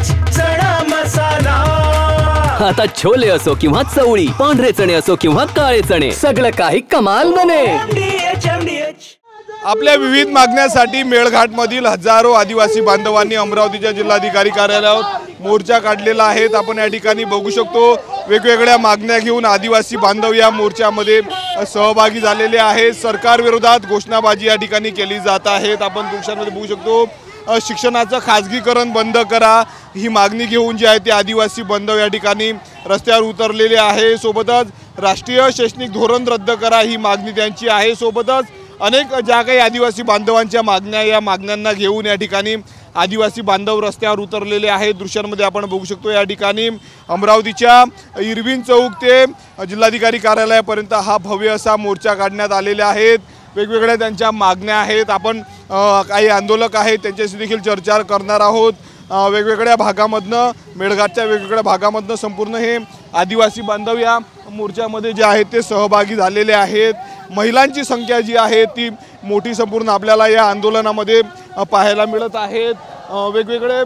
चणा मसाला। आता छोले असो किंवा चवळी, पांढरे चणे असो किंवा काळे चणे, सगळं काही कमाल बने। आपल्या विविध मागण्यासाठी मेळघाटमधील हजारो आदिवासी बांधवांनी अमरावतीच्या जिल्हाधिकारी कार्यालयात मोर्चा काढलेला आहे। आपण या ठिकाणी बघू शकतो वेगवेगळ्या मागण्या घेऊन आदिवासी बांधव या मोर्चामध्ये सहभागी झालेले आहेत। सरकार विरोधात घोषणाबाजी या ठिकाणी केली जात आहे। आपण दृश्यांमध्ये बघू शकतो शिक्षणाचं खाजगीकरण बंद करा ही मागणी घेऊन जे आहे ते आदिवासी बांधव या ठिकाणी रस्त्यावर उतरलेले आहे। सोबतच राष्ट्रीय शैक्षणिक धोरण रद्द करा ही मागणी त्यांची आहे। सोबतच अनेक ज्या काही आदिवासी बांधवांच्या मागण्या या मागण्यांना घेऊन या ठिकाणी आदिवासी बांधव रस्त्यावर उतरलेले आहेत। दृश्यांमध्ये आपण बघू शकतो या ठिकाणी अमरावतीच्या इरविन चौक ते जिल्हाधिकारी कार्यालयापर्यंत हा भव्य असा मोर्चा काढण्यात आलेले आहेत। वेगवेगळ्या त्यांच्या मागण्या आहेत। आपण काही आंदोलक आहेत त्यांच्याशी देखील चर्चा करणार आहोत। वेगवेगळ्या भागामधनं मेळघाटच्या वेगवेगळ्या भागामधनं संपूर्ण हे आदिवासी बांधव या मोर्चामध्ये जे आहेत ते सहभागी झालेले आहेत। महिलांची संख्या जी आहे ती मोठी संपूर्ण आपल्याला या आंदोलनामध्ये पाहायला मिळत आहेत। वेगवेगळे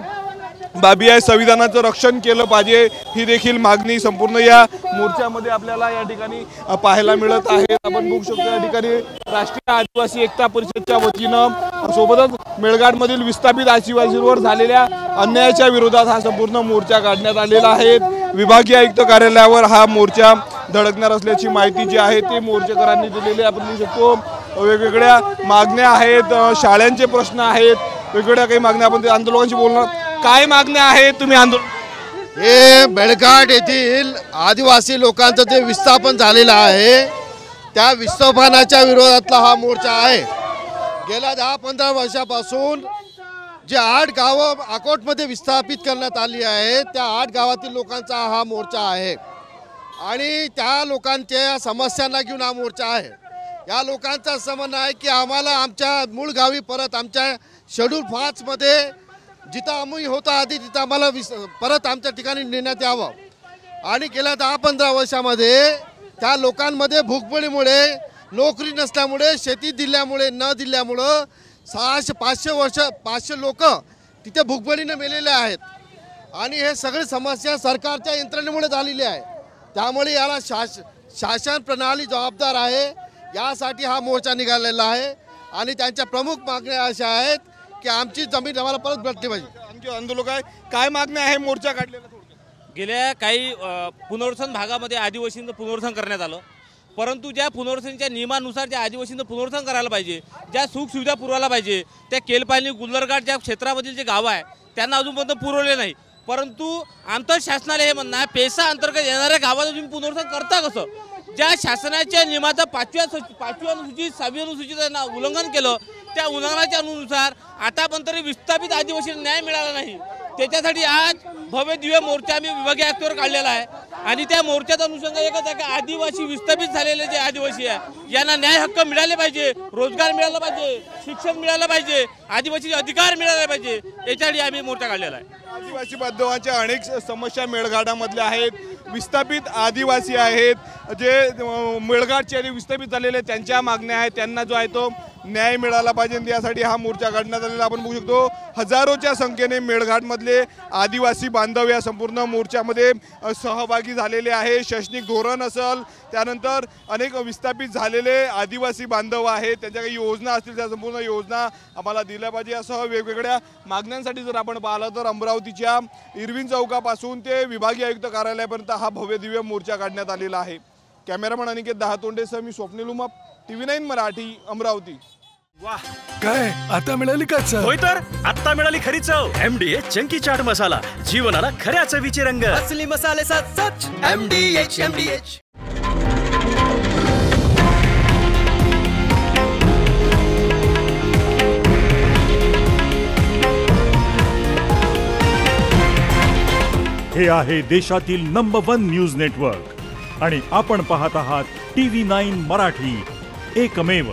बाबी आहे, संविधानाचं रक्षण केलं पाहिजे ही देखील मागणी संपूर्ण या मोर्चामध्ये आपल्याला या ठिकाणी पाहायला मिळत आहे। आपण बघू शकतो या ठिकाणी राष्ट्रीय आदिवासी एकता परिषदच्या वतीनं सोबतच मेळघाटमधील विस्थापित आदिवासींवर झालेल्या अन्यायाच्या विरोधात हा संपूर्ण मोर्चा काढण्यात आलेला आहे। विभागीय आयुक्त कार्यालयावर हा मोर्चा धडकणार असल्याची माहिती जी आहे ते मोर्चेकरांनी दिलेली आपण बघू शकतो। वेगवेगळ्या मागण्या आहेत, शाळांचे प्रश्न आहेत, वेगवेगळ्या काही मागण्या आपण आंदोलकांशी बोलणार। काय मागण्या आहेत तुम्ही आंदोलन? हे मेळघाट येथील आदिवासी लोकांचं जे विस्थापन झालेलं आहे त्या विस्थापनाच्या विरोधातला हा मोर्चा आहे। गेल्या 10-15 वर्षापासून जे 8 गावं अकोटमध्ये विस्थापित करण्यात आली आहेत त्या 8 गावातील लोकांचा हा मोर्चा आहे आणि त्या लोकांच्या समस्यांना घेऊन हा मोर्चा आहे। या लोकांचं असं म्हणणं आहे की आम्हाला आमच्या मूळ गावी परत आमच्या शेड्यूल 5 मध्ये जिथं आम्ही होता आधी तिथं आम्हाला परत आमच्या ठिकाणी नेण्यात यावं आणि गेल्या 10-15 वर्षामध्ये त्या लोकांमध्ये भूकबळीमुळे, नोकरी नसल्यामुळे, शेती दिल्यामुळे न दिल्यामुळं 500 लोक तिथे भूकबळीने मेलेले आहेत आणि हे सगळी समस्या सरकारच्या यंत्रणेमुळे झालेली आहे। त्यामुळे याला शासन प्रणाली जबाबदार आहे। यासाठी हा मोर्चा निघालेला आहे आणि त्यांच्या प्रमुख मागण्या अशा आहेत की आमची जमीन आम्हाला परत भेटली पाहिजे। आमचे आंदोलक आहे काय मागण्या आहे मोर्चा काढलेला? गेल्या काही पुनर्वसन भागामध्ये आदिवासींचं पुनर्वसन करण्यात आलं, परंतु ज्या पुनर्वसनच्या नियमानुसार ज्या आदिवासींचं पुनर्वसन करायला पाहिजे, ज्या सुखसुविधा पुरवायला पाहिजे त्या केलपायनी गुल्लरघाट ज्या क्षेत्रामधील जे गावं आहे त्यांना अजूनपर्यंत पुरवले नाही। परंतु आंतर शासनाला हे म्हणणं आहे पेसा अंतर्गत येणाऱ्या गावाचं तुम्ही पुनर्वसन करता कसं? ज्या शासनाच्या नियमाचं 5वी अनुसूचित 6वी अनुसूचित उल्लंघन केलं त्या उल्लंघनाच्या अनुसार आतापर्यंत विस्थापित आदिवासींना न्याय मिळाला नाही। त्याच्यासाठी आज भव्य दिव्य मोर्चा आम्ही विभागीय आयुक्तावर काढलेला आहे आणि त्या मोर्चाचा अनुषंग एकच आहे की आदिवासी विस्थापित झालेले जे आदिवासी आहे यांना न्याय हक्क मिळाले पाहिजे, रोजगार मिळाला पाहिजे, शिक्षण मिळालं पाहिजे, आदिवासी अधिकार मिळाले पाहिजे, याच्यासाठी आम्ही मोर्चा काढलेला आहे। आदिवासी बांधवांच्या अनेक समस्या मेळघाटामधल्या आहेत। विस्थापित आदिवासी आहेत जे मेळघाटचे विस्थापित झालेले त्यांच्या मागण्या आहेत, त्यांना जो आहे तो न्याय मिळाला पाहिजे यासाठी हा मोर्चा काढण्यात आलेला आपण बघू शकतो। हजारोच्या संख्येने मेळघाटमधले आदिवासी बांधव या संपूर्ण मोर्चामध्ये सहभागी झालेले आहे। शैक्षणिक धोरण असेल, त्यानंतर अनेक विस्थापित झालेले आदिवासी बांधव आहेत त्यांच्या काही योजना असतील त्या संपूर्ण योजना आम्हाला दिल्या पाहिजे यासह वेगवेगळ्या मागण्यांसाठी जर आपण पाहिलं तर अमरावतीच्या इरविन चौकापासून ते विभागीय आयुक्त कार्यालयापर्यंत हा भव्य दिव्य मोर्चा काढण्यात आलेला आहे। कॅमेरामन अनिकेत दहातोंडेसह मी स्वप्नील उमाप, TV9 मराठी, अमरावती। वाह, काय आता मिळाली का चव? होय तर आता मिळाली खरी चव। MDH चंकी चाट मसाला, जीवनाला खऱ्या चवीचे रंग। असली मसाले साथ सच MDH। हे आहे देशातील नंबर 1 न्यूज नेटवर्क आणि आपण पाहत आहात TV9 मराठी, एकमेव।